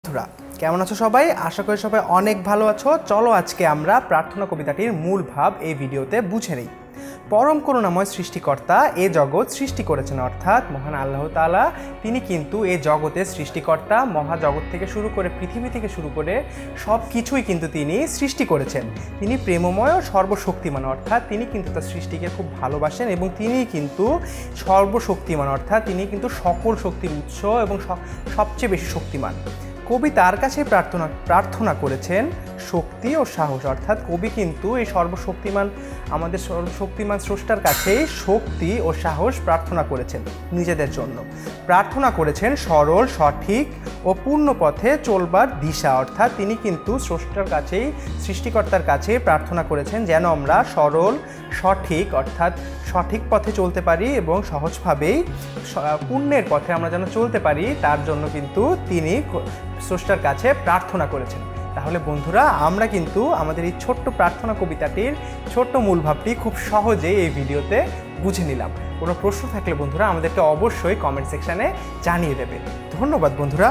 বন্ধুরা কেমন আছো সবাই? আশা করি সবাই অনেক ভালো আছো। চলো আজকে আমরা প্রার্থনা কবিতাটির মূল ভাব এই ভিডিওতে বুঝে নিই। পরম করুণাময় সৃষ্টিকর্তা এ জগৎ সৃষ্টি করেছেন, অর্থাৎ মহান আল্লাহ তাআলা তিনি কিন্তু এই জগতের সৃষ্টিকর্তা। মহাজগৎ থেকে শুরু করে পৃথিবী থেকে শুরু করে সব কিছুই কিন্তু তিনি সৃষ্টি করেছেন। তিনি প্রেমময় ও সর্বশক্তিমান, অর্থাৎ তিনি কিন্তু তার সৃষ্টিকে খুব ভালোবাসেন এবং তিনি কিন্তু সর্বশক্তিমান, অর্থাৎ তিনি কিন্তু সকল শক্তির উৎস এবং সবচেয়ে বেশি শক্তিমান। কবি তার কাছে প্রার্থনা করেছেন শক্তি ও সাহস, অর্থাৎ কবি কিন্তু এই সর্বশক্তিমান আমাদের সর্বশক্তিমান স্রষ্টার কাছেই শক্তি ও সাহস প্রার্থনা করেছেন নিজেদের জন্য। প্রার্থনা করেছেন সরল, সঠিক ও পূর্ণ পথে চলবার দিশা, অর্থাৎ তিনি কিন্তু স্রষ্টার কাছেই, সৃষ্টিকর্তার কাছে প্রার্থনা করেছেন যেন আমরা সরল, সঠিক অর্থাৎ সঠিক পথে চলতে পারি এবং সহজভাবেই পুণ্যের পথে আমরা যেন চলতে পারি, তার জন্য কিন্তু তিনি স্রষ্টার কাছে প্রার্থনা করেছেন। তাহলে বন্ধুরা আমরা কিন্তু আমাদের এই ছোট্ট প্রার্থনা কবিতাটির ছোট্ট মূল ভাবটি খুব সহজেই এই ভিডিওতে বুঝে নিলাম। কোনো প্রশ্ন থাকলে বন্ধুরা আমাদেরকে অবশ্যই কমেন্ট সেকশানে জানিয়ে দেবে। ধন্যবাদ বন্ধুরা।